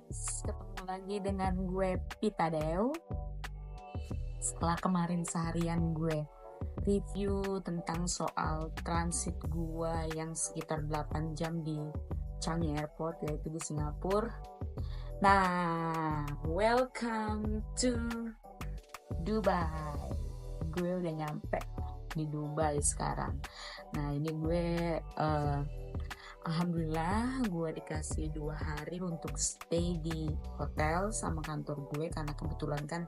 Ketemu lagi dengan gue Pita Dew. Setelah kemarin seharian gue review tentang soal transit gue yang sekitar 8 jam di Changi Airport, yaitu di Singapura. Nah, welcome to Dubai. Gue udah nyampe di Dubai sekarang. Nah, ini gue alhamdulillah gue dikasih 2 hari untuk stay di hotel sama kantor gue, karena kebetulan kan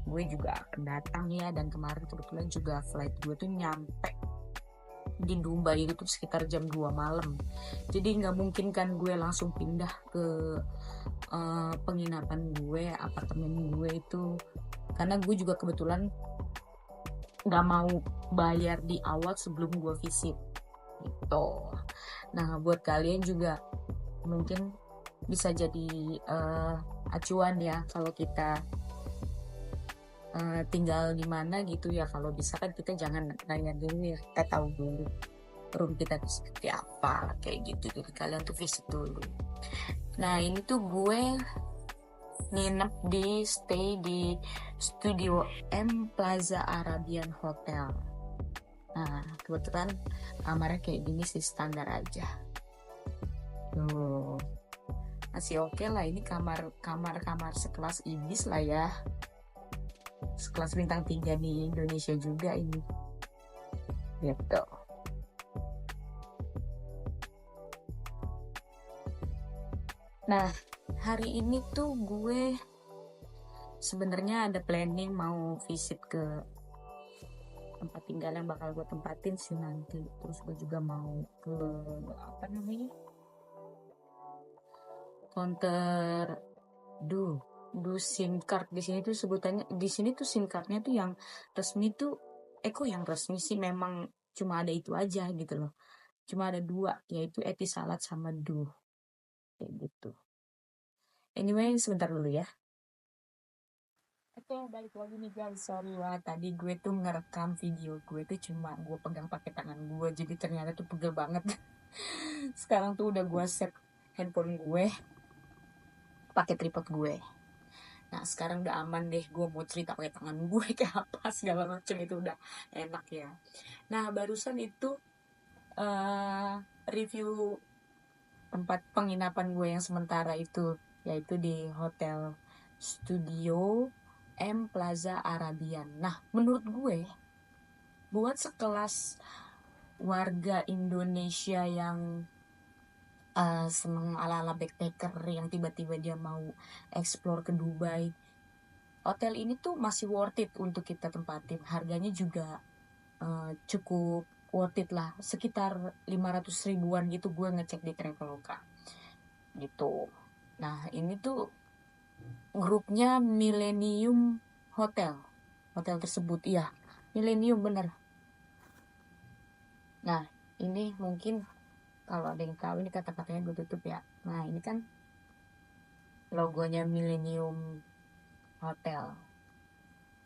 gue juga akan datang ya, dan kemarin kebetulan juga flight gue tuh nyampe di Dubai itu sekitar jam 2 malam. Jadi nggak mungkin kan gue langsung pindah ke penginapan gue, apartemen gue itu, karena gue juga kebetulan nggak mau bayar di awal sebelum gue visit gitu. Nah, buat kalian juga mungkin bisa jadi acuan ya, kalau kita tinggal di mana gitu ya. Kalau bisa kan kita jangan nanya dulu ya, kita tahu dulu room kita tuh seperti apa kayak gitu. Jadi kalian tuh visit dulu. Nah, ini tuh gue nginep stay di Studio M Plaza Arabian Hotel. Nah, kebetulan kamarnya kayak gini sih, standar aja. Tuh, masih oke lah, ini kamar sekelas Ibis lah ya. Sekelas bintang 3 di Indonesia juga ini. Gitu. Nah, hari ini tuh gue sebenarnya ada planning mau visit ke tempat tinggal yang bakal gue tempatin sih nanti. Terus gue juga mau ke apa namanya, counter du SIM card. Di sini tuh sebutannya, di sini tuh SIM cardnya tuh yang resmi tuh kok yang resmi sih memang cuma ada itu aja gitu loh. Cuma ada 2, yaitu Etisalat sama Du, kayak gitu. Anyway, sebentar dulu ya. Oke, balik lagi nih guys. Sorry lah, tadi gue tuh ngerekam video gue tuh cuma gue pegang pakai tangan gue, jadi ternyata tuh pegel banget. Sekarang tuh udah gue set handphone gue pakai tripod gue. Nah, sekarang udah aman deh, gue mau cerita pakai tangan gue kayak apa segala macam, itu udah enak ya. Nah, barusan itu eh review tempat penginapan gue yang sementara itu, yaitu di Hotel Studio M Plaza Arabian. Nah, menurut gue, buat sekelas warga Indonesia yang seneng ala-ala backpacker, yang tiba-tiba dia mau explore ke Dubai, hotel ini tuh masih worth it untuk kita tempatin. Harganya juga cukup worth it lah, sekitar 500 ribuan gitu gue ngecek di Traveloka gitu. Nah, ini tuh grupnya Millennium Hotel. Hotel tersebut, iya, Millennium bener. Nah, ini mungkin kalau ada yang tahu, ini kata-katanya gue tutup ya. Nah, ini kan logonya Millennium Hotel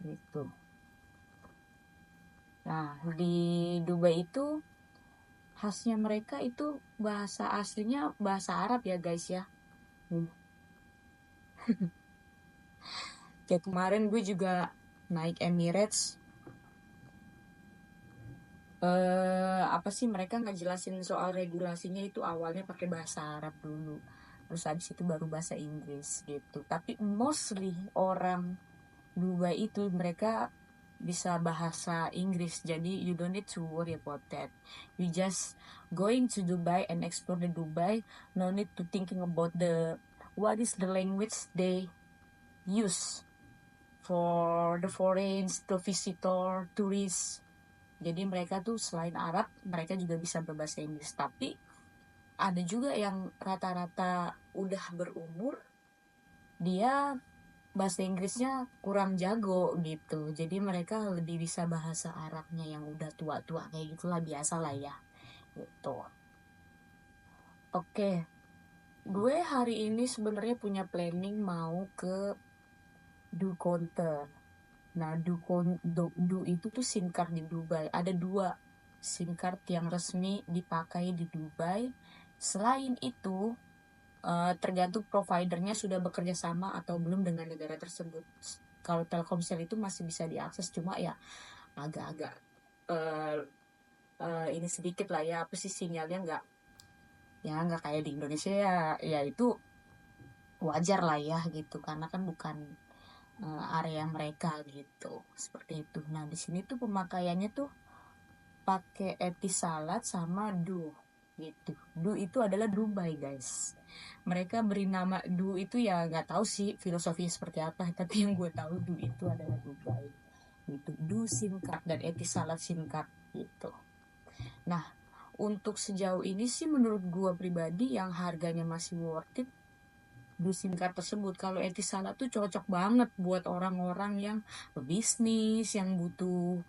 gitu. Nah, di Dubai itu khasnya mereka itu bahasa aslinya bahasa Arab ya guys ya. Kayak kemarin gue juga naik Emirates, apa sih, mereka ngejelasin soal regulasinya itu awalnya pakai bahasa Arab dulu, terus habis itu baru bahasa Inggris gitu. Tapi mostly orang Dubai itu mereka bisa bahasa Inggris, jadi you don't need to worry about that. You just going to Dubai and explore the Dubai, no need to thinking about the what is the language they use for the foreign, the visitor, tourists. Jadi mereka tuh selain Arab, mereka juga bisa berbahasa Inggris. Tapi ada juga yang rata-rata udah berumur, dia bahasa Inggrisnya kurang jago gitu. Jadi mereka lebih bisa bahasa Arabnya yang udah tua-tua kayak gitulah, biasa lah ya. Gitu. Oke, gue hari ini sebenarnya punya planning mau ke Du Counter. Nah, Du itu tuh SIM card di Dubai. Ada 2 SIM card yang resmi dipakai di Dubai. Selain itu, tergantung providernya sudah bekerja sama atau belum dengan negara tersebut. Kalau Telkomsel itu masih bisa diakses, cuma ya agak-agak uh, ini sedikit lah ya, apa sih, sinyalnya nggak kayak di Indonesia ya. Ya itu wajar lah ya gitu, karena kan bukan area mereka gitu, seperti itu. Nah di sini tuh pemakaiannya tuh pakai Etisalat sama Du gitu. Du itu adalah Dubai guys. Mereka beri nama Du itu ya nggak tahu sih filosofinya seperti apa, tapi yang gue tahu Du itu adalah Dubai gitu. Du SIM card dan Etisalat SIM card gitu. Nah untuk sejauh ini sih menurut gue pribadi yang harganya masih worth it di SIM card tersebut. Kalau Etisalat tuh cocok banget buat orang-orang yang bisnis, yang butuh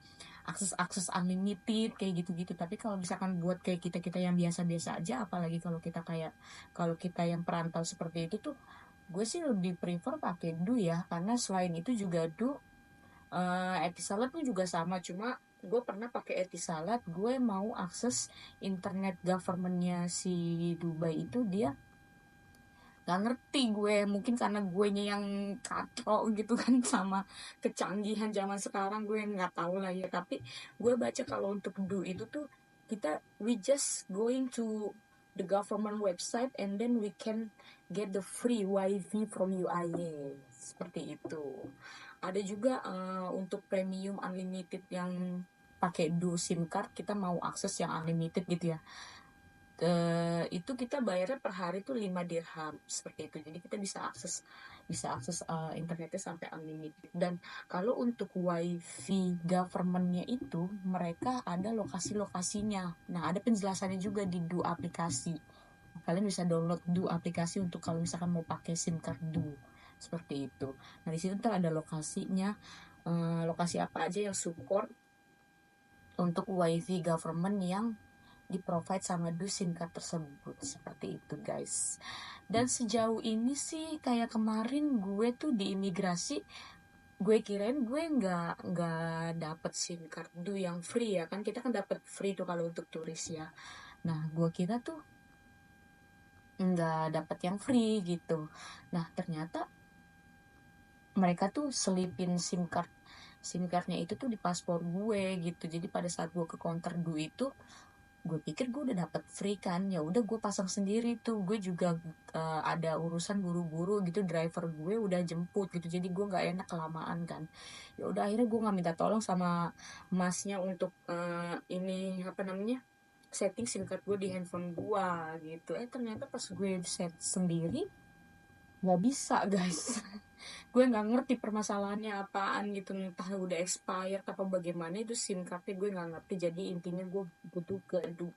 akses unlimited kayak gitu-gitu. Tapi kalau misalkan buat kayak kita-kita yang biasa-biasa aja, apalagi kalau kita yang perantau seperti itu tuh, gue sih lebih prefer pakai Du ya, karena selain itu juga Du Etisalat tuh juga sama, cuma gue pernah pakai Etisalat, gue mau akses internet governmentnya si Dubai itu, dia nggak ngerti. Gue mungkin karena gue nya yang katro gitu kan sama kecanggihan zaman sekarang, gue nggak tahu lah ya. Tapi gue baca kalau untuk do itu tuh we just going to the government website and then we can get the free wifi from UIA, seperti itu. Ada juga untuk premium unlimited yang pakai do SIM card, kita mau akses yang unlimited gitu ya, itu kita bayarnya per hari tuh 5 dirham seperti itu. Jadi kita bisa akses internetnya sampai unlimited. Dan kalau untuk wifi governmentnya itu mereka ada lokasi-lokasinya. Nah ada penjelasannya juga di Du aplikasi. Kalian bisa download Du aplikasi untuk kalau misalkan mau pakai SIM card Du, seperti itu. Nah di situ tuh ada lokasinya, lokasi apa aja yang support untuk wifi government yang di-provide sama Du SIM card tersebut, seperti itu guys. Dan sejauh ini sih kayak kemarin gue tuh di imigrasi, gue kirain gue nggak dapet SIM card Du yang free ya kan, kita kan dapet free tuh kalau untuk turis ya. Nah gue kira tuh nggak dapet yang free gitu. Nah ternyata mereka tuh selipin SIM cardnya itu tuh di paspor gue gitu. Jadi pada saat gue ke counter Du itu, gue pikir gue udah dapet free kan, ya udah gue pasang sendiri tuh. Gue juga ada urusan buru-buru gitu, driver gue udah jemput gitu, jadi gue nggak enak kelamaan kan. Ya udah akhirnya gue nggak minta tolong sama masnya untuk ini apa namanya, setting SIM card gue di handphone gue gitu. Ternyata pas gue set sendiri nggak bisa guys. Gue nggak ngerti permasalahannya apaan gitu, entah udah expired apa bagaimana itu SIM cardnya, gue nggak ngerti. Jadi intinya gue butuh ke du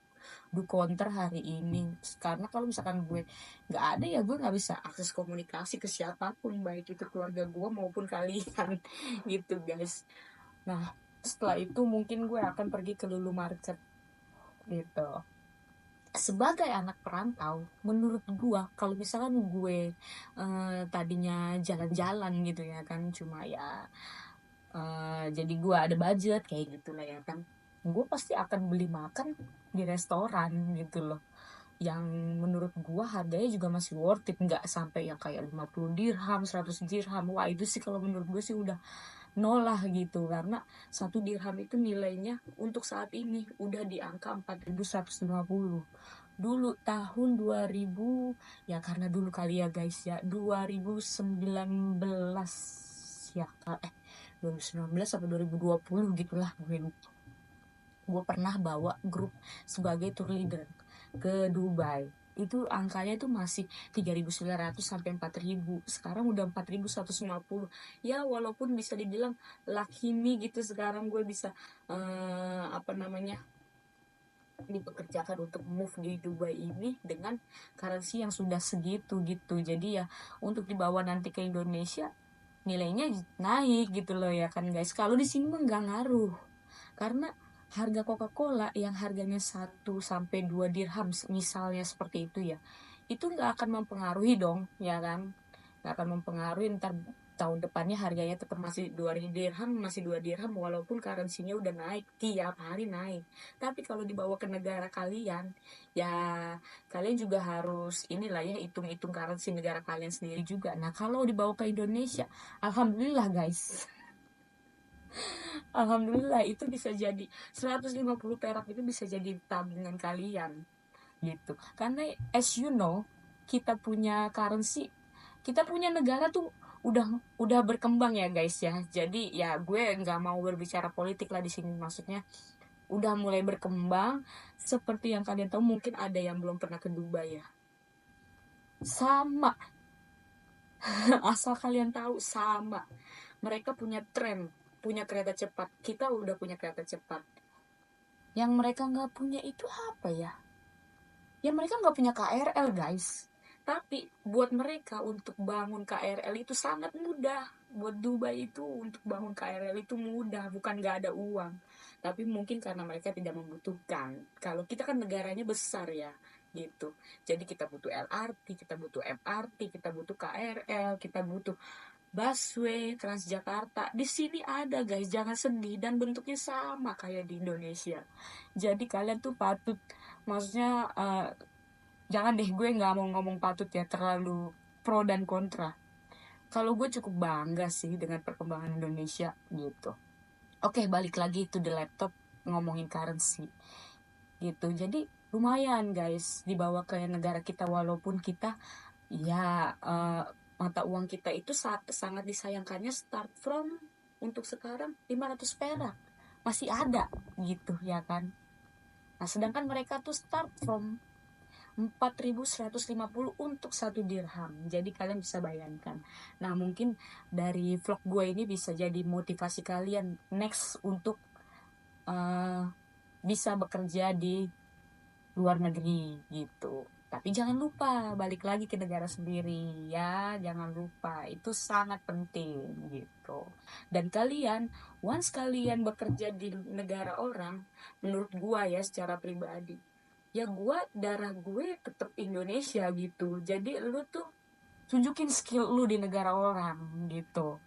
counter hari ini, karena kalau misalkan gue nggak ada ya gue nggak bisa akses komunikasi ke siapapun, baik itu keluarga gue maupun kalian gitu guys. Nah setelah itu mungkin gue akan pergi ke Lulu Market gitu. Sebagai anak perantau, menurut gue kalau misalkan gue tadinya jalan-jalan gitu ya kan, cuma ya jadi gue ada budget kayak gitu lah ya kan, gue pasti akan beli makan di restoran gitu loh, yang menurut gue harganya juga masih worth it, nggak sampai yang kayak 50 dirham 100 dirham. Wah itu sih kalau menurut gue sih udah nol lah gitu, karena 1 dirham itu nilainya untuk saat ini udah di angka 4.150. Dulu tahun 2000, ya karena dulu kali ya guys ya, 2019 ya, 2019 atau 2020 gitulah, gue pernah bawa grup sebagai tour leader ke Dubai. Itu angkanya itu masih 3.900 sampai 4.000. Sekarang udah 4.150. Ya walaupun bisa dibilang lucky me gitu, sekarang gue bisa apa namanya, dipekerjakan untuk move di Dubai ini dengan currency yang sudah segitu gitu. Jadi ya untuk dibawa nanti ke Indonesia nilainya naik gitu loh ya kan guys. Kalau di sini mah nggak ngaruh, karena harga Coca-Cola yang harganya 1 sampai 2 dirham misalnya seperti itu ya, itu nggak akan mempengaruhi dong ya kan, nggak akan mempengaruhi. Ntar tahun depannya harganya tetap masih 2 dirham, masih 2 dirham, walaupun currency-nya udah naik, tiap hari naik. Tapi kalau dibawa ke negara kalian, ya kalian juga harus inilah ya, hitung-hitung currency negara kalian sendiri juga. Nah, kalau dibawa ke Indonesia, alhamdulillah guys. Alhamdulillah itu bisa jadi 150 perak, itu bisa jadi tabungan kalian gitu. Karena as you know, kita punya currency, kita punya negara tuh udah berkembang ya guys ya. Jadi ya gue nggak mau berbicara politik lah di sini, maksudnya udah mulai berkembang. Seperti yang kalian tahu, mungkin ada yang belum pernah ke Dubai ya, sama. Asal kalian tahu, sama, mereka punya tren, punya kereta cepat. Kita udah punya kereta cepat. Yang mereka nggak punya itu apa ya? Ya mereka nggak punya KRL guys. Tapi buat mereka untuk bangun KRL itu sangat mudah. Buat Dubai itu untuk bangun KRL itu mudah, bukan nggak ada uang. Tapi mungkin karena mereka tidak membutuhkan. Kalau kita kan negaranya besar ya, gitu. Jadi kita butuh LRT, kita butuh MRT, kita butuh KRL, kita butuh busway, Transjakarta. Di sini ada guys, jangan sedih, dan bentuknya sama kayak di Indonesia. Jadi kalian tuh patut, maksudnya jangan deh, gue nggak mau ngomong patut ya, terlalu pro dan kontra. Kalau gue cukup bangga sih dengan perkembangan Indonesia gitu. Oke, balik lagi itu di laptop, ngomongin currency gitu. Jadi lumayan guys dibawa ke negara kita, walaupun kita ya mata uang kita itu sangat disayangkannya start from untuk sekarang 500 perak masih ada gitu ya kan. Nah sedangkan mereka tuh start from 4.150 untuk 1 dirham. Jadi kalian bisa bayangkan. Nah mungkin dari vlog gue ini bisa jadi motivasi kalian next untuk uh, bisa bekerja di luar negeri gitu. Tapi jangan lupa balik lagi ke negara sendiri ya, jangan lupa, itu sangat penting gitu. Dan kalian, once kalian bekerja di negara orang, menurut gua ya secara pribadi, ya gua, darah gue tetap Indonesia gitu. Jadi lu tuh tunjukin skill lu di negara orang gitu.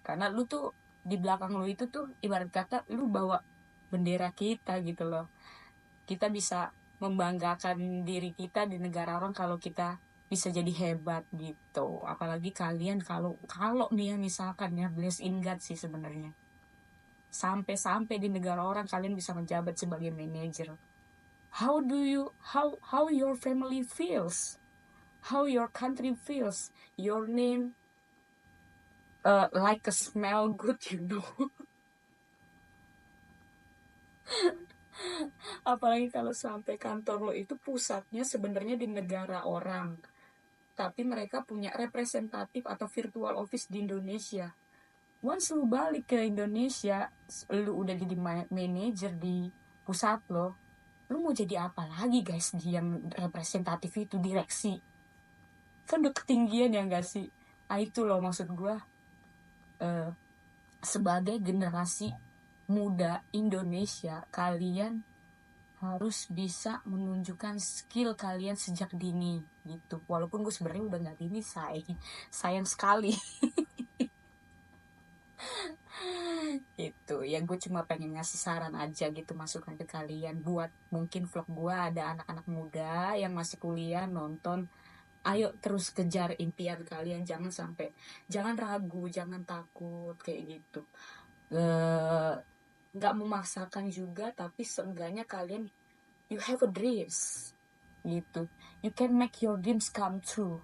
Karena lu tuh di belakang lu itu tuh ibarat kata lu bawa bendera kita gitu loh. Kita bisa membanggakan diri kita di negara orang kalau kita bisa jadi hebat gitu. Apalagi kalian kalau kalau nih ya misalkan ya, bless in God sih sebenarnya, sampai-sampai di negara orang kalian bisa menjabat sebagai manajer. How do you how your family feels, how your country feels, your name like a smell good, you know. Apalagi kalau sampai kantor lo itu pusatnya sebenarnya di negara orang, tapi mereka punya representatif atau virtual office di Indonesia. Once lu balik ke Indonesia, lu udah jadi manajer di pusat lo, lu mau jadi apa lagi guys di yang representatif itu, direksi? Kan udah ketinggian ya gak sih? Nah itu loh maksud gue, sebagai generasi muda Indonesia, kalian harus bisa menunjukkan skill kalian sejak dini gitu. Walaupun gue sebenarnya udah nggak dini, sayang sekali. Gitu ya, gue cuma pengen ngasih saran aja gitu, masukan ke kalian buat mungkin vlog gue ada anak-anak muda yang masih kuliah nonton. Ayo terus kejar impian kalian, jangan ragu, jangan takut kayak gitu. Nggak memaksakan juga, tapi seenggaknya kalian, you have a dreams gitu. You can make your dreams come true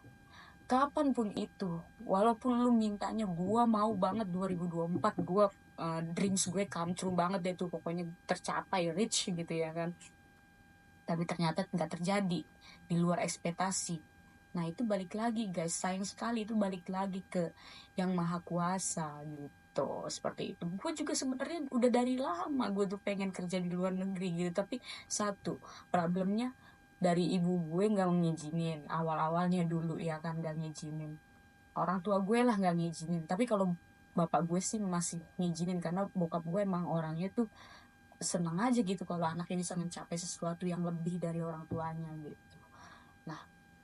kapanpun itu. Walaupun lu mintanya gua mau banget 2024 gua dreams gue come true banget deh tuh, pokoknya tercapai, rich gitu ya kan. Tapi ternyata nggak terjadi, di luar ekspektasi. Nah itu balik lagi guys, sayang sekali, itu balik lagi ke yang maha kuasa gitu. Seperti itu. Gue juga sebenarnya udah dari lama gue tuh pengen kerja di luar negeri gitu. Tapi satu problemnya, dari ibu gue nggak ngizinin awal-awalnya dulu ya kan, nggak ngizinin. Orang tua gue lah nggak ngizinin. Tapi kalau bapak gue sih masih ngizinin, karena bokap gue emang orangnya tuh seneng aja gitu kalau anaknya bisa mencapai sesuatu yang lebih dari orang tuanya gitu. Nah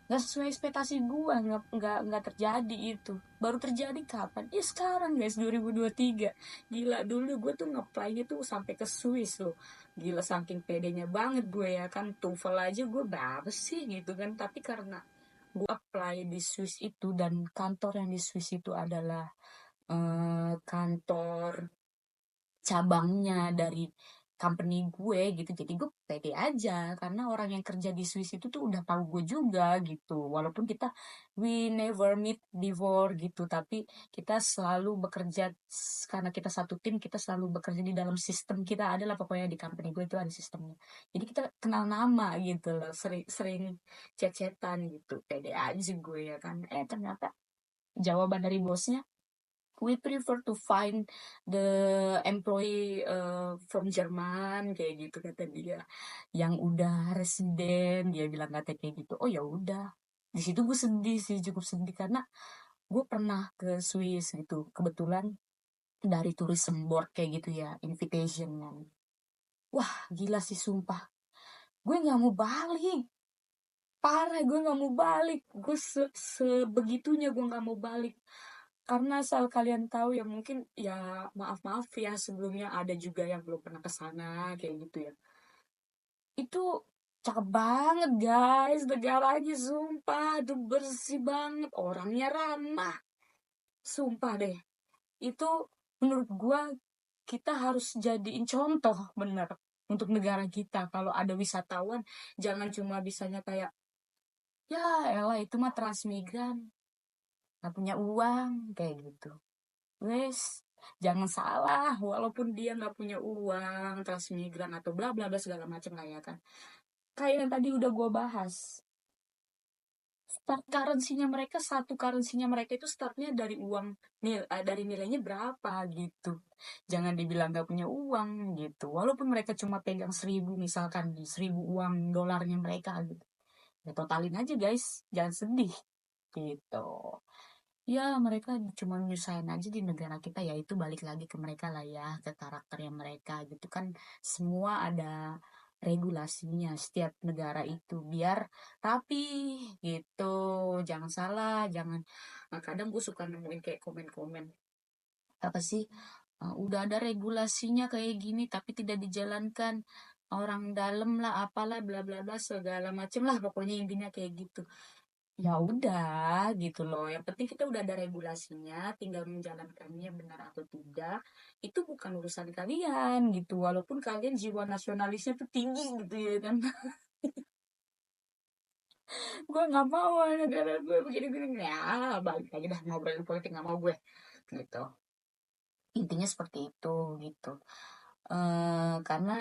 nggak sesuai ekspektasi gua, nggak terjadi itu. Baru terjadi kapan? Ya sekarang guys, 2023. Gila, dulu gue tuh ngeplay tuh sampai ke Swiss loh. Gila, saking pedenya banget gue ya kan, TOEFL aja gue berapa sih gitu kan. Tapi karena gue apply di Swiss itu, dan kantor yang di Swiss itu adalah kantor cabangnya dari company gue gitu, jadi gue pede aja karena orang yang kerja di Swiss itu tuh udah tahu gue juga gitu, walaupun kita we never meet before gitu, tapi kita selalu bekerja karena kita satu tim, kita selalu bekerja di dalam sistem kita adalah, pokoknya di company gue itu ada sistemnya, jadi kita kenal nama gitu loh, sering chat-chatan gitu, pede aja gue ya kan. Ternyata jawaban dari bosnya, we prefer to find the employee from Jerman, kayak gitu kata dia, yang udah residen, dia bilang kata kayak gitu. Oh ya udah, di situ gue sedih sih, cukup sedih karena gue pernah ke Swiss gitu kebetulan dari tourism board kayak gitu ya, invitation kan. Wah gila sih sumpah, gue nggak mau balik, parah gue nggak mau balik, gue sebegitunya gue nggak mau balik. Karena asal kalian tahu ya, mungkin ya, maaf ya sebelumnya ada juga yang belum pernah ke sana kayak gitu ya. Itu cakep banget guys, negaranya sumpah, aduh bersih banget, orangnya ramah. Sumpah deh, itu menurut gua kita harus jadiin contoh bener untuk negara kita. Kalau ada wisatawan, jangan cuma bisanya kayak, ya elah itu mah transmigran, nggak punya uang, kayak gitu. Wes, jangan salah, walaupun dia nggak punya uang, transmigran atau bla bla bla segala macam lah ya kan. Kayak yang tadi udah gue bahas, start currency-nya mereka, satu currency-nya mereka itu startnya dari uang, dari nilainya berapa gitu. Jangan dibilang nggak punya uang gitu. Walaupun mereka cuma pegang 1.000, misalkan 1.000 uang dolarnya mereka gitu. Ya totalin aja guys, jangan sedih gitu. Ya mereka cuma nyusahin aja di negara kita, ya itu balik lagi ke mereka lah ya, ke karakternya mereka gitu kan. Semua ada regulasinya setiap negara itu biar rapi gitu, jangan salah, jangan. Nah, kadang gue suka nemuin kayak komen-komen apa sih, udah ada regulasinya kayak gini tapi tidak dijalankan, orang dalam lah apalah bla bla bla segala macem lah, pokoknya intinya kayak gitu. Ya udah gitu loh, yang penting kita udah ada regulasinya, tinggal menjalankannya benar atau tidak, itu bukan urusan kalian gitu, walaupun kalian jiwa nasionalisnya tuh tinggi gitu ya kan. Gue nggak mau negara gue begini begini, ya balik lagi dah, ngobrolin politik nggak mau gue gitu. Intinya seperti itu gitu. Karena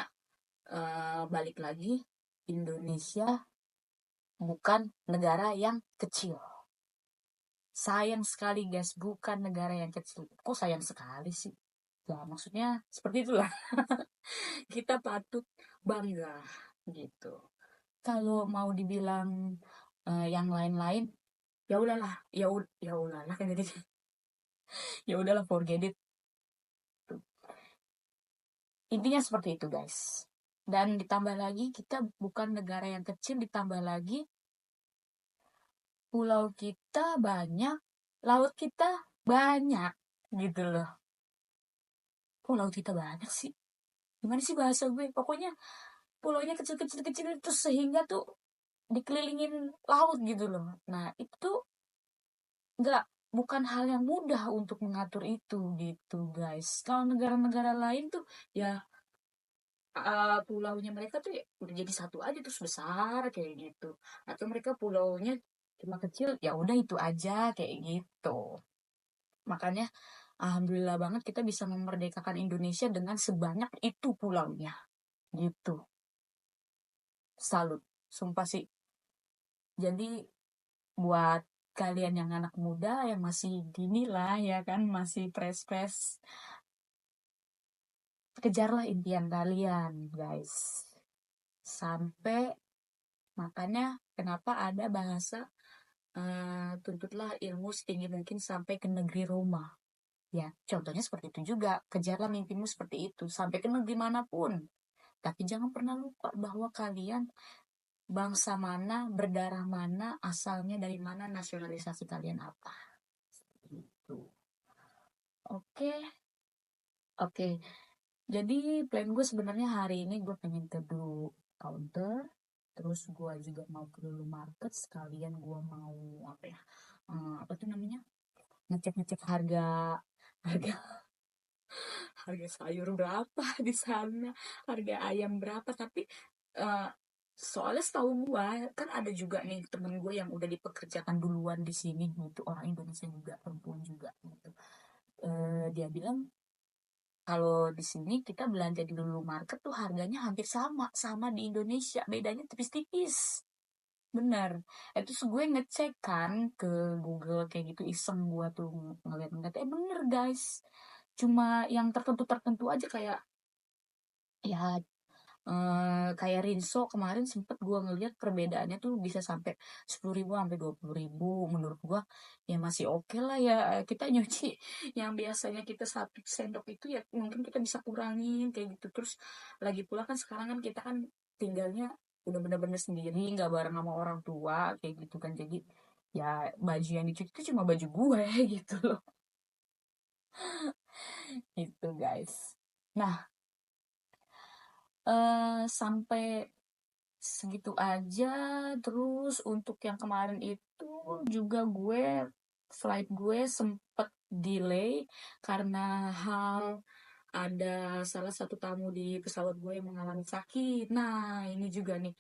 balik lagi, Indonesia bukan negara yang kecil. Sayang sekali guys, bukan negara yang kecil. Kok sayang sekali sih? Ya maksudnya seperti itulah. Kita patut bangga gitu. Kalau mau dibilang yang lain-lain, ya udahlah, ya udahlah kan jadi, ya udahlah, forget it. Intinya seperti itu guys. Dan ditambah lagi kita bukan negara yang kecil, ditambah lagi pulau kita banyak, laut kita banyak gitu loh. Kok laut kita banyak sih? Gimana sih bahasa gue? Pokoknya pulaunya kecil-kecil kecil itu sehingga tuh dikelilingin laut gitu loh. Nah itu tuh nggak, bukan hal yang mudah untuk mengatur itu gitu guys. Kalau negara-negara lain tuh ya, pulaunya mereka tuh ya udah jadi satu aja terus besar kayak gitu. Atau mereka pulaunya cuma kecil, ya udah itu aja kayak gitu. Makanya alhamdulillah banget kita bisa memerdekakan Indonesia dengan sebanyak itu pulaunya gitu. Salut, sumpah sih. Jadi buat kalian yang anak muda yang masih dini lah ya kan, masih fresh-fresh, kejarlah impian kalian guys. Sampai, makanya kenapa ada bahasa, tuntutlah ilmu setinggi mungkin sampai ke negeri Roma. Ya, contohnya seperti itu juga. Kejarlah mimpimu seperti itu sampai ke negeri manapun. Tapi jangan pernah lupa bahwa kalian bangsa mana, berdarah mana, asalnya dari mana, nasionalisasi kalian apa. Gitu. Oke, oke. Jadi plan gue sebenarnya hari ini gue pengen ke dulu counter, terus gue juga mau ke dulu market, sekalian gue mau apa ya, apa tuh namanya, ngecek harga harga harga sayur berapa di sana, harga ayam berapa. Tapi eh, soalnya setahu gue kan ada juga nih temen gue yang udah dipekerjakan duluan di sini gitu, orang Indonesia juga, perempuan juga gitu. Dia bilang kalau di sini kita belanja di dulu market tuh harganya hampir sama sama di Indonesia, bedanya tipis-tipis. Bener. Itu gue ngecek kan ke Google kayak gitu, iseng gue tuh ngeliat-ngeliat, bener guys. Cuma yang tertentu-tertentu aja, kayak ya kayak Rinso kemarin sempet gue ngeliat perbedaannya tuh bisa sampai 10.000 sampai 20.000. Menurut gue ya masih oke lah ya, kita nyuci yang biasanya kita 1 sendok itu ya mungkin kita bisa kurangin kayak gitu. Terus lagi pula kan sekarang kan kita kan tinggalnya udah bener-bener sendiri, nggak bareng sama orang tua kayak gitu kan. Jadi ya baju yang dicuci itu cuma baju gue gitu loh. Gitu guys. Nah, sampai segitu aja. Terus untuk yang kemarin itu juga flight gue sempet delay karena hal ada salah satu tamu di pesawat gue yang mengalami sakit. Nah, ini juga nih,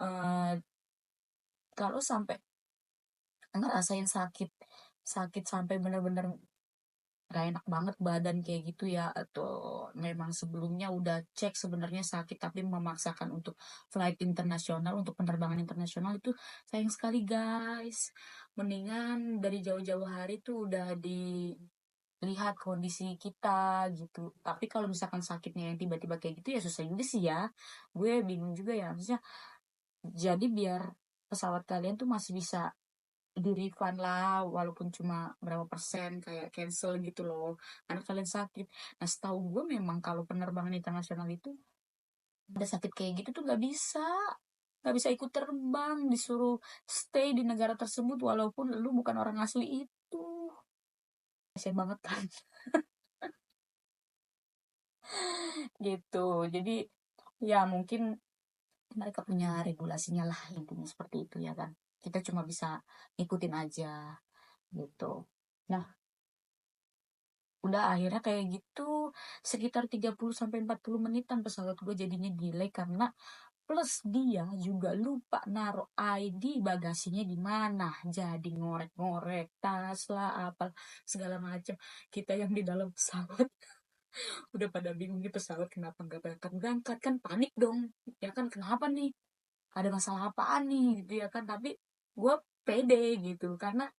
eh, kalau sampai ngerasain sakit sakit sampai bener-bener gak enak banget badan kayak gitu ya, atau memang sebelumnya udah cek sebenarnya sakit tapi memaksakan untuk flight internasional, untuk penerbangan internasional, itu sayang sekali guys. Mendingan dari jauh-jauh hari tuh udah dilihat kondisi kita gitu. Tapi kalau misalkan sakitnya yang tiba-tiba kayak gitu ya susah juga sih ya, gue bingung juga ya, maksudnya jadi biar pesawat kalian tuh masih bisa di refund lah, walaupun cuma berapa persen, kayak cancel gitu loh karena kalian sakit. Nah, setahu gue memang kalau penerbangan internasional itu ada sakit kayak gitu tuh nggak bisa ikut terbang, disuruh stay di negara tersebut walaupun lu bukan orang asli itu. Kasian banget kan. Gitu. Jadi ya mungkin mereka punya regulasinya lah, intinya seperti itu ya kan, kita cuma bisa ngikutin aja gitu. Nah, udah akhirnya kayak gitu sekitar 30 sampai 40 menitan pesawat gue jadinya delay karena plus dia juga lupa naruh ID bagasinya di mana. Jadi ngorek-ngorek tas lah apa segala macam. Kita yang di dalam pesawat udah pada bingung nih, pesawat kenapa nggak berangkat berangkat, kan panik dong ya kan, kenapa nih, ada masalah apaan nih gitu ya kan. Tapi gue pede gitu karena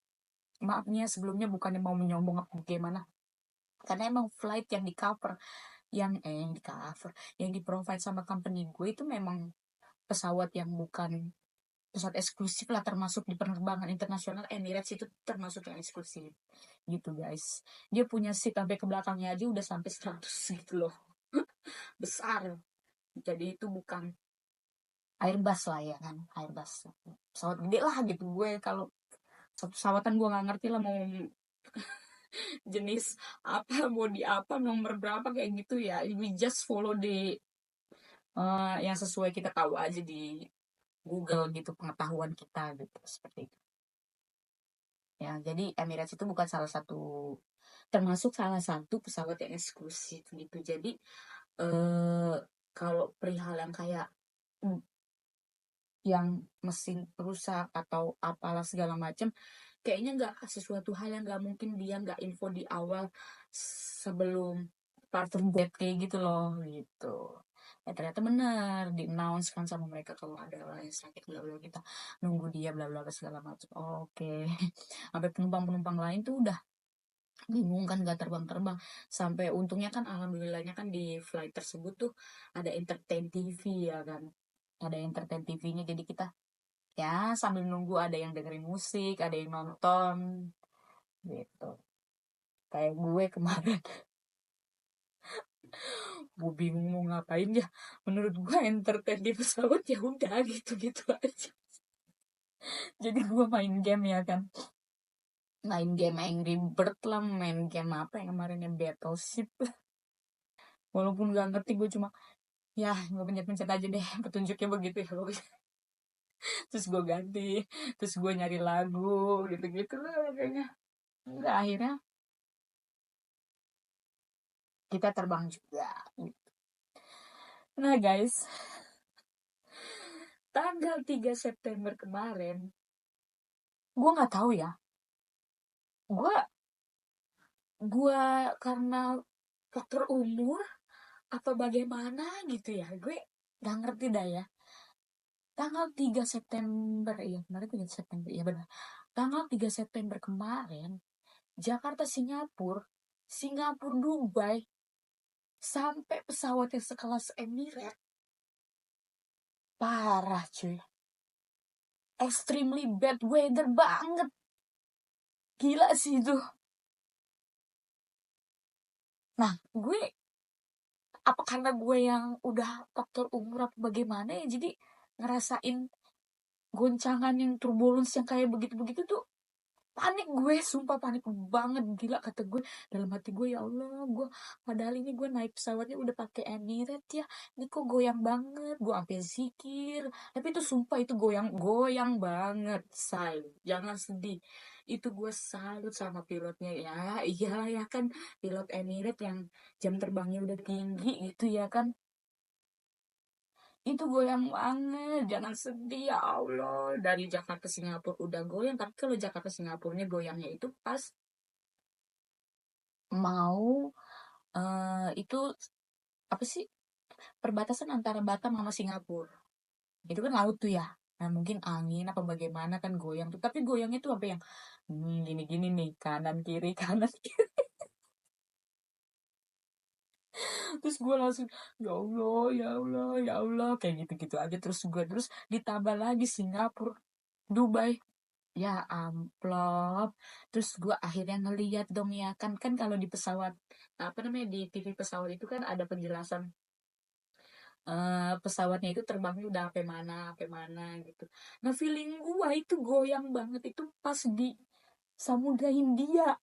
maafnya sebelumnya bukannya mau menyombong apa gimana, karena emang flight yang di cover, yang di provide sama company gue itu memang pesawat yang bukan pesawat eksklusif lah, termasuk di penerbangan internasional. Emirates itu termasuk yang eksklusif gitu guys. Dia punya seat sampai ke belakangnya aja udah sampai 100 gitu loh. Besar. Jadi itu bukan Airbus lah ya kan, Airbus pesawat gede lah gitu. Gue kalau pesawatan gue nggak ngerti lah, mau jenis apa, mau di apa, nomor berapa kayak gitu ya, we just follow yang sesuai kita tahu aja di Google gitu, pengetahuan kita gitu, seperti itu ya. Jadi Emirates itu bukan termasuk salah satu pesawat yang eksklusif gitu. Jadi eh kalau perihal yang kayak yang mesin rusak atau apalah segala macam, kayaknya nggak sesuatu hal yang nggak mungkin dia nggak info di awal sebelum parter jet kayak gitu loh gitu. Ya ternyata benar di announce kan sama mereka kalau ada orang yang sakit, bla bla, kita nunggu dia bla bla segala macam. Oke. Sampai penumpang lain tuh udah bingung kan, nggak terbang-terbang. Sampai untungnya kan alhamdulillahnya kan di flight tersebut tuh ada entertain TV ya kan, ada entertain TV-nya, jadi kita ya sambil nunggu ada yang dengerin musik, ada yang nonton gitu. Kayak gue kemarin Gue bingung mau ngapain ya. Menurut gue entertain di pesawat ya udah gitu-gitu aja. Jadi gue main game ya kan. Main game Angry Bird lah, main game apa yang kemarin yang Battleship lah. Walaupun gak ngerti, gue cuma ya gue pencet-pencet aja deh, petunjuknya begitu ya. Terus gue ganti, terus gue nyari lagu gitu-gitu lah kayaknya. Enggak, akhirnya kita terbang juga. Nah guys, tanggal 3 September kemarin, gue nggak tahu ya, gue gue karena faktor umur atau bagaimana gitu ya, gue nggak ngerti dah ya. Tanggal 3 September, iya kemarin 3 September, iya benar. Tanggal 3 September kemarin, Jakarta Singapura, Singapura Dubai, sampai pesawat yang sekelas Emirates. Parah cuy. Extremely bad weather banget. Gila sih itu. Nah, gue apa karena gue yang udah faktor umur apa bagaimana ya, jadi ngerasain goncangan yang turbulence yang kayak begitu-begitu tuh panik gue, sumpah panik banget. Gila kata gue dalam hati gue, ya Allah, gue padahal ini gue naik pesawatnya udah pakai Emirates ya, ini kok goyang banget. Gue sampai zikir, tapi itu sumpah itu goyang banget, say. Jangan sedih, itu gue salut sama pilotnya ya. Iya ya kan, pilot Emirates yang jam terbangnya udah tinggi gitu ya kan. Itu goyang banget, jangan sedih ya Allah. Dari Jakarta Singapura udah goyang, tapi kalau Jakarta Singapurnya goyangnya itu pas mau itu apa sih, perbatasan antara Batam sama Singapura. Itu kan laut tuh ya. Nah mungkin angin apa bagaimana kan goyang tuh, tapi goyangnya tuh apa yang gini-gini nih, kanan kiri kanan kiri. Terus gue langsung ya Allah ya Allah ya Allah kayak gitu-gitu aja. Terus ditambah lagi Singapura Dubai. Ya amplop. Terus gue akhirnya ngeliat dong ya kan, kalau di pesawat apa namanya di TV pesawat itu kan ada penjelasan pesawatnya itu terbangnya udah sampai mana gitu. Nah feeling gue itu goyang banget itu pas di Samudra Hindia,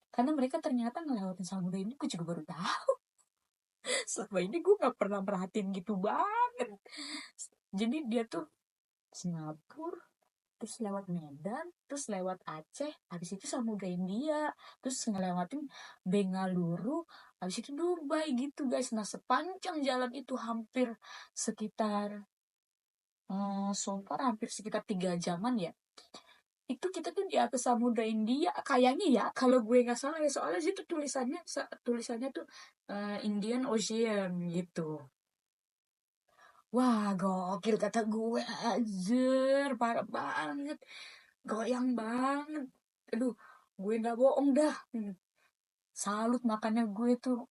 karena mereka ternyata ngelewatin Samudra Hindia. Gue juga baru tahu. Selama ini gue nggak pernah perhatiin gitu banget. Jadi dia tuh Singapura, terus lewat Medan, terus lewat Aceh, habis itu Samudra India, terus ngelewatin Bengaluru, habis itu Dubai gitu guys. Nah sepanjang jalan itu hampir sekitar so far hampir sekitar 3 jaman ya. Itu kita tuh di atas Samudra India kayaknya ya, kalau gue nggak salah ya, soalnya situ tulisannya tuh Indian Ocean gitu. Wah, gokil kata gue, anjir, parah banget. Goyang banget. Aduh, gue nggak bohong dah. Salut makanya gue tuh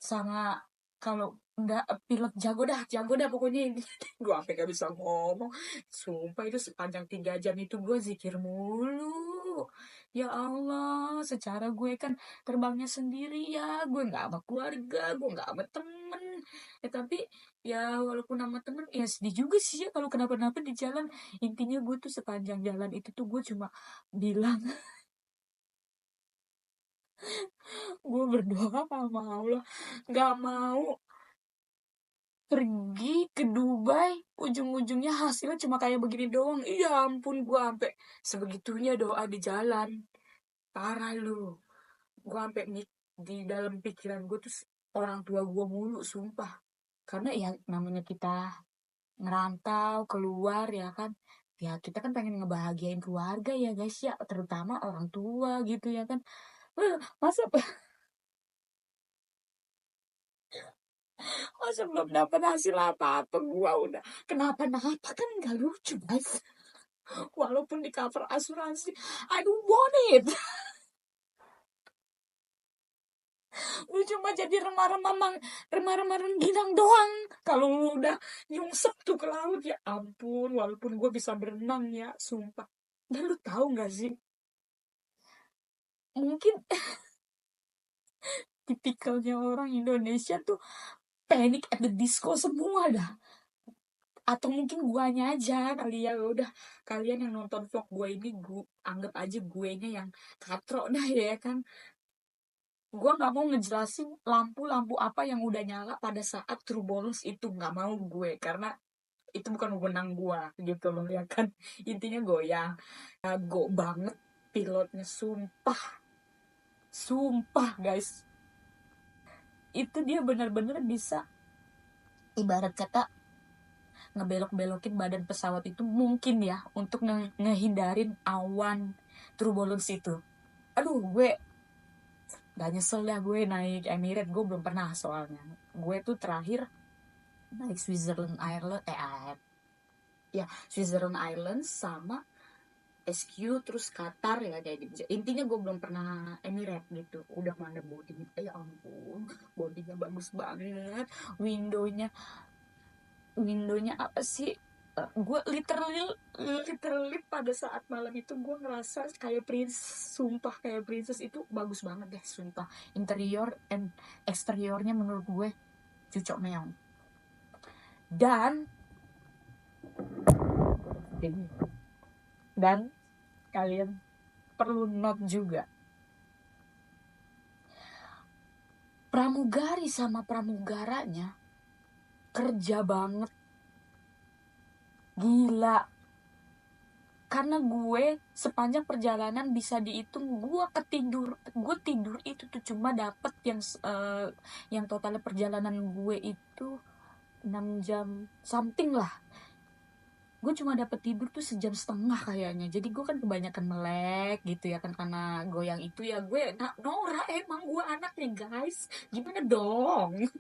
sama, kalau nggak pilot jago dah pokoknya ini. Gue sampai gak bisa ngomong. Sumpah itu sepanjang 3 jam itu gue zikir mulu. Ya Allah, secara gue kan terbangnya sendiri ya, gue nggak sama keluarga, gue nggak sama temen. Tapi ya walaupun sama temen ya sedih juga sih ya kalau kenapa-napa di jalan. Intinya gue tuh sepanjang jalan itu tuh gue cuma bilang, gue berdoa sama Allah nggak mau pergi ke Dubai ujung-ujungnya hasilnya cuma kayak begini doang. Iya ampun, gue sampai sebegitunya doa di jalan. Parah lu. Gue sampai di dalam pikiran gue tuh orang tua gue mulu sumpah. Karena ya namanya kita ngerantau keluar ya kan, ya kita kan pengen ngebahagiain keluarga ya guys ya, terutama orang tua gitu ya kan. Masa masa belum dapat hasil apa-apa gua udah kenapa-napa, kan nggak lucu guys. Walaupun di cover asuransi, I don't want it. Lu cuma jadi remah-remah rengginang doang. Kalau lu udah nyungsep tuh ke laut, ya ampun, walaupun gue bisa berenang ya sumpah. Dan lu tahu nggak sih, mungkin tipikalnya orang Indonesia tuh Panic at the Disco semua dah. Atau mungkin guanya aja kali ya. Udah, kalian yang nonton vlog gue ini, gue anggap aja gue nya yang katro dah ya kan. Gue nggak mau ngejelasin lampu-lampu apa yang udah nyala pada saat turbulence itu, nggak mau gue, karena itu bukan wewenang gue gitu loh ya kan. Intinya goyang, go banget pilotnya, sumpah guys, itu dia benar-benar bisa ibarat kata ngebelok-belokin badan pesawat itu mungkin ya untuk ngehindarin awan turbulence itu. Aduh, gue gak nyesel dah gue naik Emirates. Gue belum pernah soalnya. Gue tuh terakhir naik Switzerland Island sama SQ terus Qatar ya, jadi intinya gue belum pernah Emirates gitu. Udah mana bodinya, ya ampun, bodinya bagus banget, windownya apa sih, gue literally pada saat malam itu gue ngerasa kayak sumpah kayak princess. Itu bagus banget deh sumpah, interior and eksteriornya menurut gue cucok meong. Dan kalian perlu note juga, pramugari sama pramugaranya kerja banget, gila. Karena gue sepanjang perjalanan bisa dihitung gue tidur itu tuh cuma dapet yang totalnya perjalanan gue itu 6 jam something lah. Gue cuma dapet tidur tuh 1,5 jam kayaknya. Jadi gue kan kebanyakan melek gitu ya kan, karena goyang itu ya. Gue Nora, emang gue anaknya guys, gimana dong.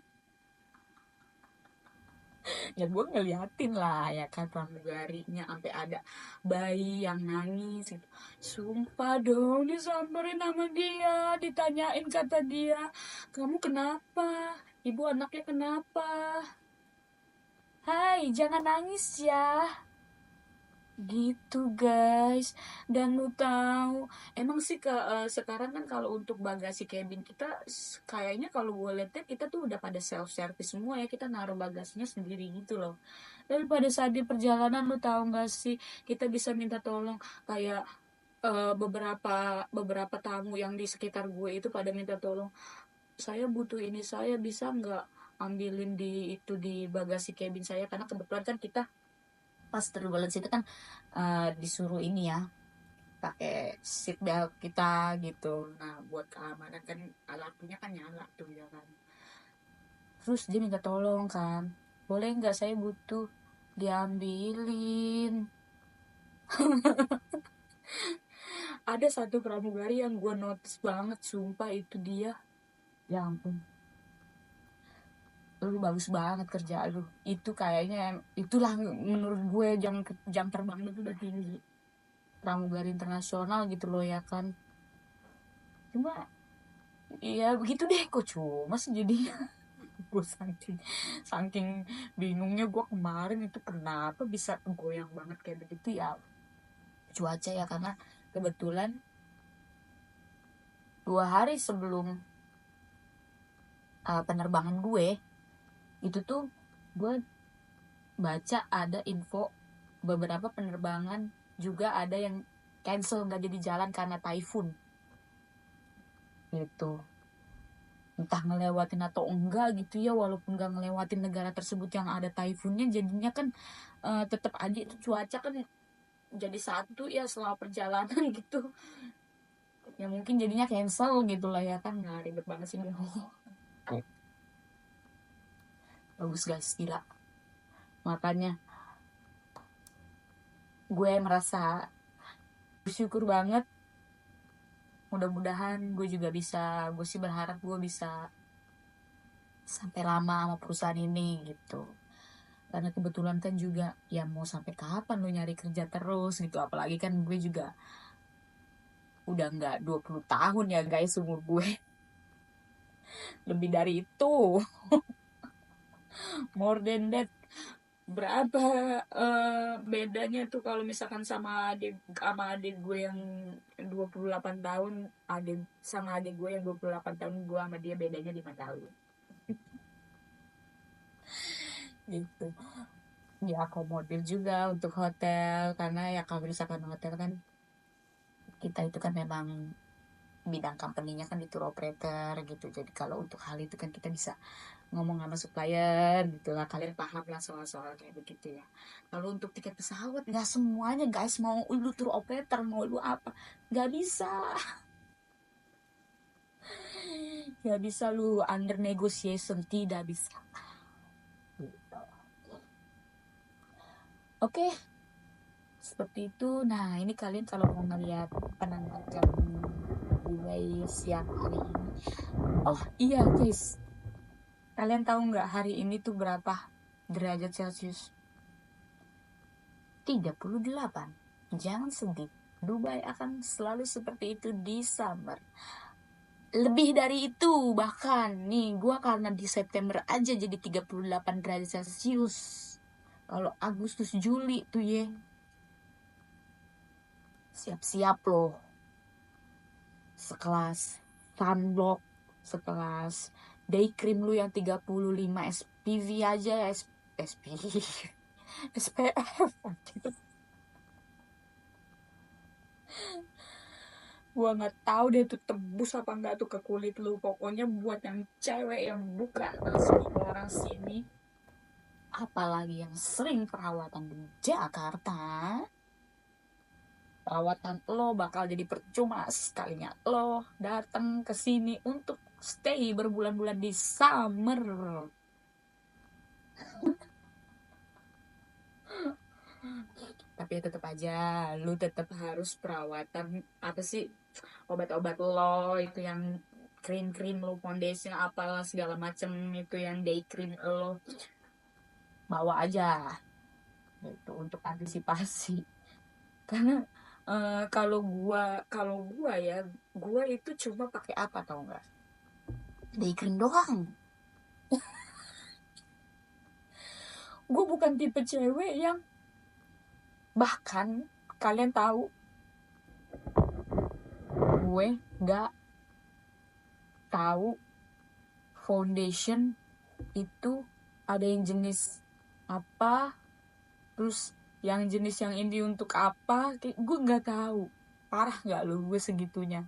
Ya gue ngeliatin lah ya kan pramugarinya, sampai ada bayi yang nangis gitu. Sumpah dong, disamperin sama dia, ditanyain, kata dia, kamu kenapa, ibu anaknya kenapa, hai jangan nangis ya, gitu guys. Dan lu tahu, emang sih sekarang kan kalau untuk bagasi cabin kita kayaknya, kalau gue lihat kita tuh udah pada self service semua ya, kita naruh bagasinya sendiri gitu loh. Dan pada saat di perjalanan, lu tahu nggak sih, kita bisa minta tolong kayak beberapa tamu yang di sekitar gue itu pada minta tolong, saya butuh ini, saya bisa nggak ambilin di bagasi cabin saya, karena kebetulan kan kita pas turbulence itu kan disuruh ini ya, pakai seat belt kita gitu. Nah buat keamanan kan lampunya kan nyala tuh ya kan. Terus dia minta tolong kan, boleh nggak saya butuh diambilin. Ada satu pramugari yang gue notice banget, sumpah itu dia, ya ampun, lu bagus banget kerja lu itu, kayaknya itulah menurut gue jam terbang lu udah tinggi, pramugari internasional gitu loh ya kan. Cuma ya begitu deh, kok cuma sih jadinya. Gue saking bingungnya gue kemarin itu kenapa bisa goyang banget kayak begitu ya, cuaca ya, karena kebetulan 2 hari sebelum penerbangan gue itu tuh gue baca ada info beberapa penerbangan juga ada yang cancel, nggak jadi jalan karena typhoon gitu. Entah ngelewatin atau enggak gitu ya, walaupun nggak ngelewatin negara tersebut yang ada typhoonnya, jadinya kan tetap aja itu cuaca kan jadi satu ya selama perjalanan gitu ya, mungkin jadinya cancel gitu lah ya kan. Nggak, ribet banget sih. Bagus guys, gila. Makanya gue merasa bersyukur banget. Mudah-mudahan gue juga bisa, gue sih berharap gue bisa sampai lama sama perusahaan ini gitu. Karena kebetulan kan juga ya, mau sampai kapan lo nyari kerja terus gitu. Apalagi kan gue juga udah nggak 20 tahun ya guys umur gue. Lebih dari itu. More than that. berapa bedanya tuh kalau misalkan sama adik gue yang 28 tahun, sama adik gue yang 28 tahun, gue sama dia bedanya 5 tahun gitu. Diakomodir juga untuk hotel, karena ya kalau misalkan hotel kan kita itu kan memang bidang company-nya kan di tour operator gitu. Jadi kalau untuk hal itu kan kita bisa ngomong sama supplier gitu lah, kalian paham lah soal-soal kayak begitu ya. Kalau untuk tiket pesawat nggak semuanya guys mau lu tour operator, mau lu apa, nggak bisa. Nggak bisa lu under negotiation, tidak bisa gitu. Oke, seperti itu. Nah, ini kalian kalau mau ngeliat penanggalan gue siang hari ini. Oh iya guys, kalian tahu nggak hari ini tuh berapa derajat Celcius? 38. Jangan sedih, Dubai akan selalu seperti itu di summer. Lebih dari itu bahkan, nih gua karena di September aja jadi 38 derajat Celcius. Kalau Agustus Juli tuh ya, siap-siap loh. Sekelas sunblock, sekelas day cream lu yang 35 SPV aja, SPV SPF. Gua nggak tahu deh tuh tebus apa enggak tuh ke kulit lu. Pokoknya buat yang cewek yang bukan asli orang sini, apalagi yang sering perawatan di Jakarta, perawatan lo bakal jadi percuma sekalinya lo datang ke sini untuk stay berbulan-bulan di summer. Tapi ya tetap aja lu tetap harus perawatan, apa sih, obat-obat lo itu yang krim-krim lo, foundation apalah segala macem, itu yang day cream lo bawa aja gitu untuk antisipasi. Karena kalau gua ya, gua itu cuma pakai apa tau nggak, day cream doang. Gue bukan tipe cewek yang, bahkan kalian tahu, gue nggak tahu foundation itu ada yang jenis apa, terus yang jenis yang ini untuk apa, gue nggak tahu. Parah nggak lu gue segitunya.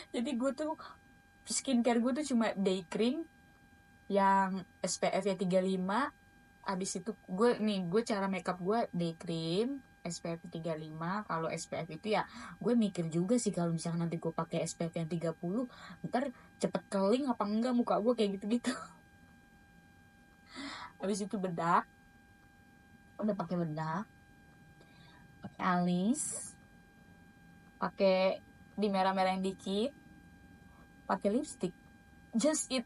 Jadi gue tuh skincare gue tuh cuma day cream yang SPF ya 35. Abis itu gue cara makeup gue day cream SPF 35. Kalau SPF itu ya gue mikir juga sih, kalau misalnya nanti gue pakai SPF yang 30, ntar cepet keling apa enggak muka gue kayak gitu-gitu. Habis itu bedak, udah pakai bedak, pakai alis, pakai di merah-merahin dikit, pakai lipstick. Just it.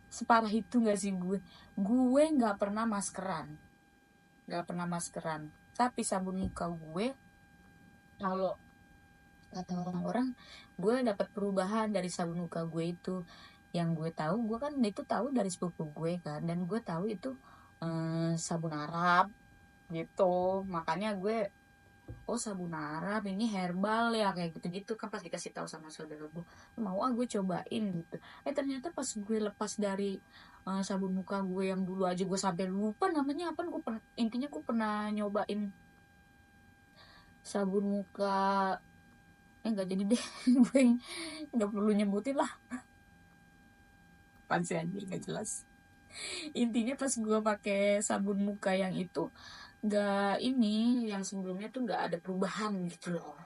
Separah itu nggak sih gue nggak pernah maskeran, tapi sabun muka gue, kalau kata orang-orang, gue dapat perubahan dari sabun muka gue itu. Yang gue tahu, gue kan itu tahu dari sepupu gue kan, dan gue tahu itu sabun Arab gitu. Makanya gue, oh sabun Arab ini herbal ya kayak gitu-gitu kan, pas dikasih tahu sama saudara gue, mau gue cobain gitu. Ternyata pas gue lepas dari sabun muka gue yang dulu aja gue sampai lupa namanya apa, intinya gue pernah nyobain sabun muka, nggak jadi deh. Gue nggak perlu nyebutin lah, pansi anjir nggak jelas. Intinya pas gue pakai sabun muka yang itu, nggak ini, yang sebelumnya tuh nggak ada perubahan gitu loh,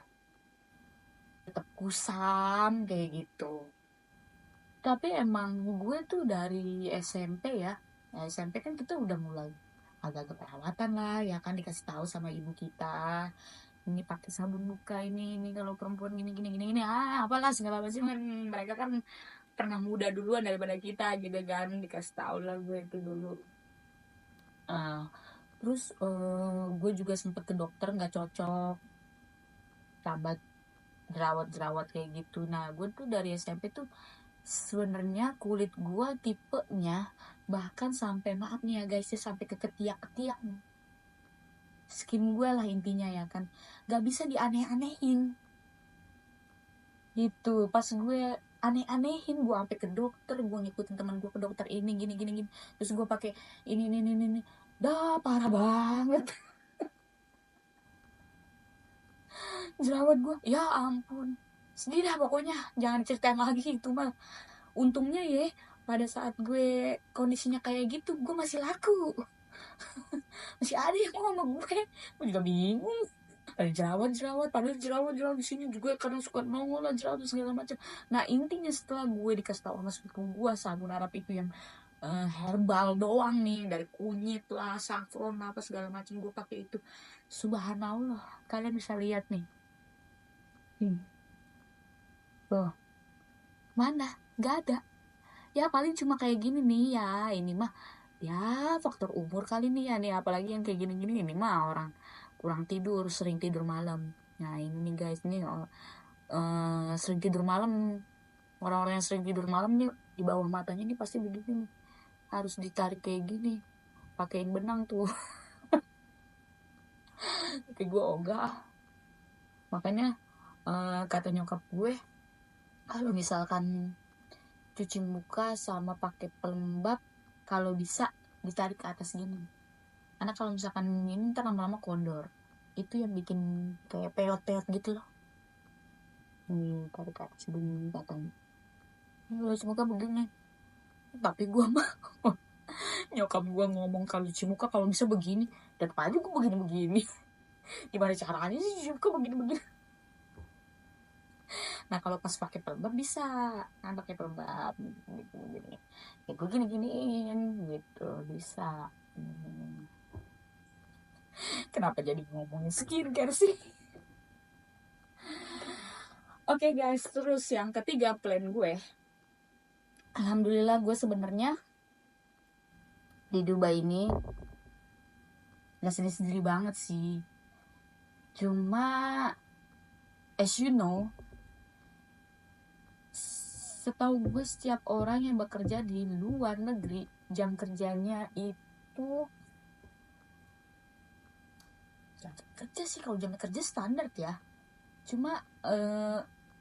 tetap kusam kayak gitu. Tapi emang gue tuh dari SMP ya, SMP kan kita udah mulai agak-agak perawatan lah ya kan, dikasih tahu sama ibu kita, ini pakai sabun muka ini kalau perempuan gini gini gini gini, apalah segala macam kan. Mereka kan pernah muda duluan daripada kita gitu kan, dikasih tahu lah gue itu dulu. Ah, terus gue juga sempet ke dokter nggak cocok, tambah jerawat-jerawat kayak gitu. Nah gue tuh dari SMP tuh sebenarnya kulit gue tipenya bahkan sampai, maaf nih ya guys ya, sampai ke ketiak-ketiak nih. Skin gue lah intinya ya kan, gak bisa dianeh-anehin gitu. Pas gue aneh-anehin, gue sampai ke dokter, gue ngikutin teman gue ke dokter, ini gini gini gini, terus gue pakai ini, dah parah banget. Jerawat gue, ya ampun, sedih dah pokoknya, jangan ceritain lagi itu mah. Untungnya ya pada saat gue kondisinya kayak gitu, gue masih laku. Masih ada yang mau sama gue juga bingung. Ada jerawat, padahal jerawat di sini juga kadang suka nongol lah jerawat segala macam. Nah intinya setelah gue dikasih tahu sama sepupu gue sabun Arab itu yang herbal doang nih, dari kunyit lah, saffron apa segala macam, gue pakai itu. Subhanallah, kalian bisa lihat nih. Loh, mana? Gak ada. Ya paling cuma kayak gini nih ya, ini mah ya faktor umur kali nih ya nih, apalagi yang kayak gini-gini ini mah orang kurang tidur, sering tidur malam. Nah ini nih guys, ini sering tidur malam, orang-orang yang sering tidur malam nih di bawah matanya nih pasti begini nih, harus ditarik kayak gini, pakein benang tuh. Tapi gue ogah, makanya kata nyokap gue, kalau misalkan cuci muka sama pakai pelembab, kalau bisa ditarik ke atas gini, karena kalau misalkan ini ntar lama-lama kondor, itu yang bikin kayak peot-peot gitu loh. Tarik ke atas begini katanya, kalau cuci muka begini. Tapi gue mah nyokap gue ngomong kalau cuci muka kalau bisa begini, dan aja gue begini-begini. Gimana caranya sih cuci muka begini-begini. Nah kalau pas pakai pelembab bisa, nah pakai pelembab gini-gini, ya gue gini-giniin gitu bisa. Kenapa jadi ngomongin skincare sih? Oke guys, terus yang ketiga plan gue, alhamdulillah gue sebenarnya di Dubai ini nggak sendiri-sendiri banget sih. Cuma as you know, setahu gue setiap orang yang bekerja di luar negeri, jam kerjanya itu, jam kerja sih kalau jam kerja standar ya. Cuma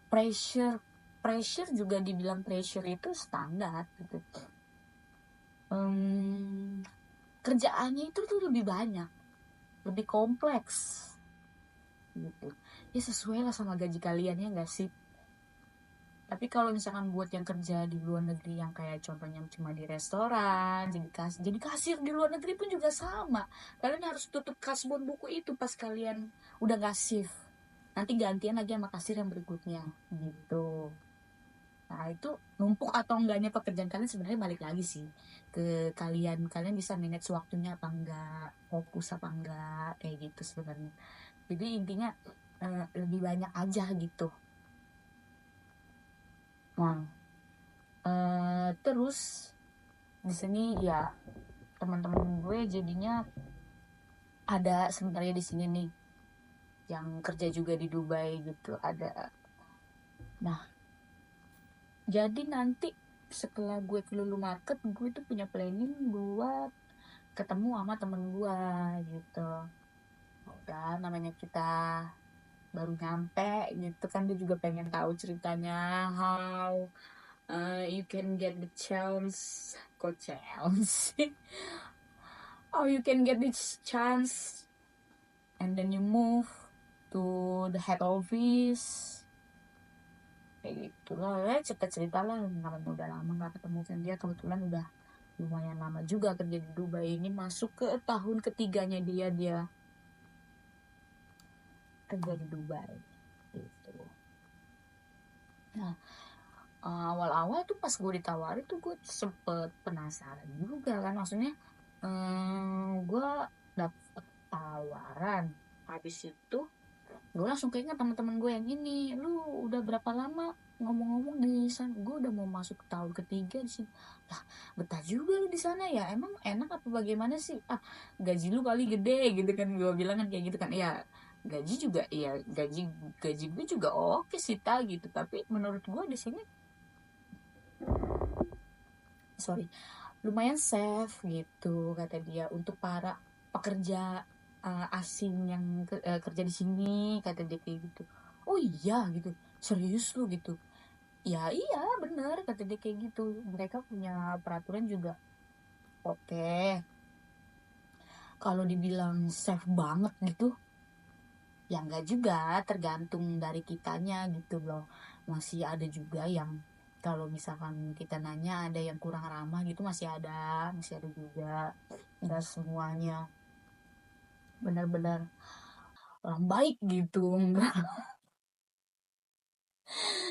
pressure juga dibilang pressure itu standar gitu. Kerjaannya itu tuh lebih banyak, lebih kompleks gitu. Ya sesuai lah sama gaji kalian ya nggak sih? Tapi kalau misalkan buat yang kerja di luar negeri yang kayak contohnya cuma di restoran, jadi kasir di luar negeri pun juga sama. Kalian harus tutup kasbon buku itu pas kalian udah gak shift. Nanti gantian lagi sama kasir yang berikutnya gitu. Nah itu numpuk atau enggaknya pekerjaan kalian sebenarnya balik lagi sih ke kalian. Kalian bisa manage waktunya apa enggak, fokus apa enggak, kayak gitu sebenarnya. Jadi intinya lebih banyak aja gitu. Nah, terus di sini ya teman-teman gue jadinya ada sebenarnya di sini nih yang kerja juga di Dubai gitu ada. Nah, jadi nanti setelah gue ke Lulu Market, gue tuh punya planning buat ketemu sama temen gue gitu. Udah namanya kita baru nyampe gitu kan, dia juga pengen tahu ceritanya how you can get the chance, kok chance how you can get this chance and then you move to the head office kayak gitu lah ya, cerita-cerita lah. Namanya udah lama gak ketemu kan, dia kebetulan udah lumayan lama juga kerja di Dubai, ini masuk ke tahun ketiganya dia kerja di Dubai gitu. Nah awal-awal tuh pas gue ditawarin tuh gue sempet penasaran juga kan, maksudnya gue dapet tawaran, habis itu gue langsung keinget teman-teman gue yang ini, lu udah berapa lama ngomong-ngomong di sana, gue udah mau masuk tahun ketiga di sini. Lah betah juga lu di sana ya, emang enak apa bagaimana sih? Gaji lu kali gede gitu kan, gue bilang kan kayak gitu kan. Ya gaji juga, ya gaji gue juga oke sih ta gitu, tapi menurut gue di sini sorry, lumayan safe gitu kata dia untuk para pekerja asing yang kerja di sini, kata dia kayak gitu. Oh iya gitu, serius lu gitu? Ya iya bener, kata dia kayak gitu. Mereka punya peraturan juga oke. Kalau dibilang safe banget gitu, ya enggak juga, tergantung dari kitanya gitu loh. Masih ada juga yang kalau misalkan kita nanya ada yang kurang ramah gitu, masih ada juga. Enggak semuanya benar-benar orang baik gitu, enggak.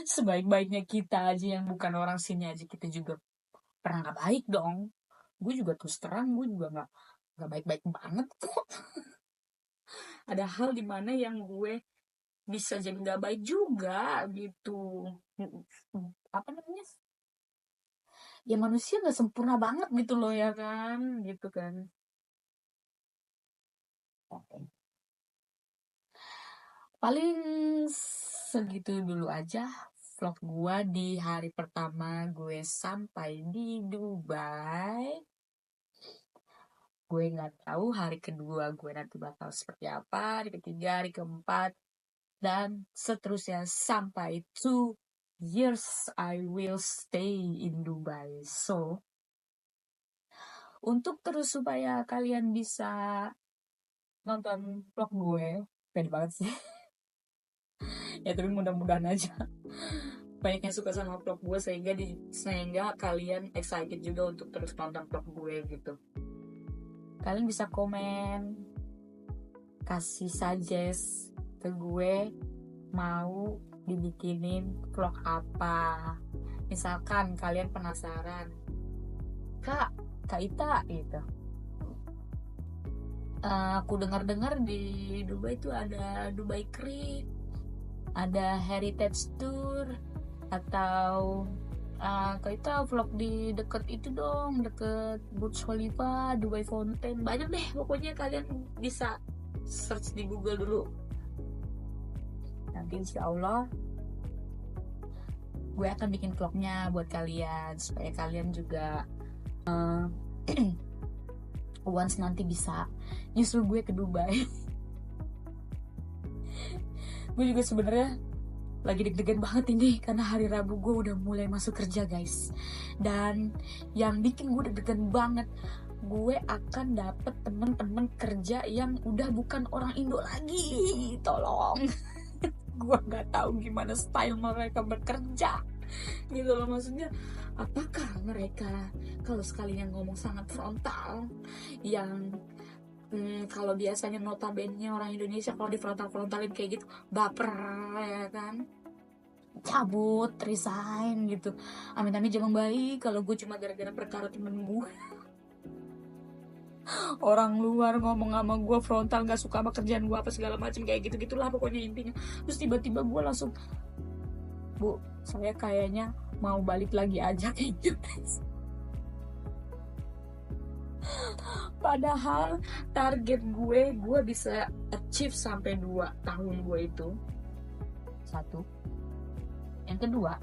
Sebaik-baiknya kita aja yang bukan orang sini aja kita juga pernah nggak baik dong. Gue juga terus terang, gue juga nggak baik-baik banget kok. Ada hal dimana yang gue bisa jadi nggak baik juga gitu. Apa namanya, ya manusia nggak sempurna banget gitu loh ya kan, gitu kan. Paling segitu dulu aja vlog gue di hari pertama gue sampai di Dubai. Gue nggak tahu hari kedua gue nanti bakal seperti apa, hari ketiga, hari keempat, dan seterusnya sampai 2 years I will stay in Dubai. So, untuk terus supaya kalian bisa nonton vlog gue, pede banget sih. Ya tapi mudah-mudahan aja banyak yang suka sama vlog gue sehingga kalian excited juga untuk terus nonton vlog gue gitu. Kalian bisa komen, kasih suggest ke gue mau dibikinin vlog apa. Misalkan kalian penasaran, Kak Ita gitu. Aku dengar-dengar di Dubai itu ada Dubai Creek, ada Heritage Tour, atau Kak Ita vlog di deket itu dong, deket Burj Khalifa, Dubai Fountain. Banyak deh pokoknya, kalian bisa search di Google dulu. Nanti insya Allah gue akan bikin vlognya buat kalian supaya kalian juga once nanti bisa nyusul gue ke Dubai. Gue juga sebenarnya lagi deg-degan banget ini karena hari Rabu gue udah mulai masuk kerja guys, dan yang bikin gue deg-degan banget, gue akan dapet temen-temen kerja yang udah bukan orang Indo lagi. Tolong. Gue nggak tahu gimana style mereka bekerja gitu loh, maksudnya apakah mereka kalau sekalian ngomong sangat frontal, yang kalau biasanya notabene orang Indonesia kalau di frontalin kayak gitu baper ya kan, cabut, resign gitu. Amit-amit jangan baik kalau gue cuma gara-gara perkara temen gue. Orang luar ngomong sama gue frontal, gak suka sama kerjaan gue apa segala macam kayak gitu-gitulah pokoknya intinya. Terus tiba-tiba gue langsung, Bu, saya kayaknya mau balik lagi aja kayak gitu. Padahal target gue bisa achieve sampai 2 tahun gue itu. Satu. Yang kedua,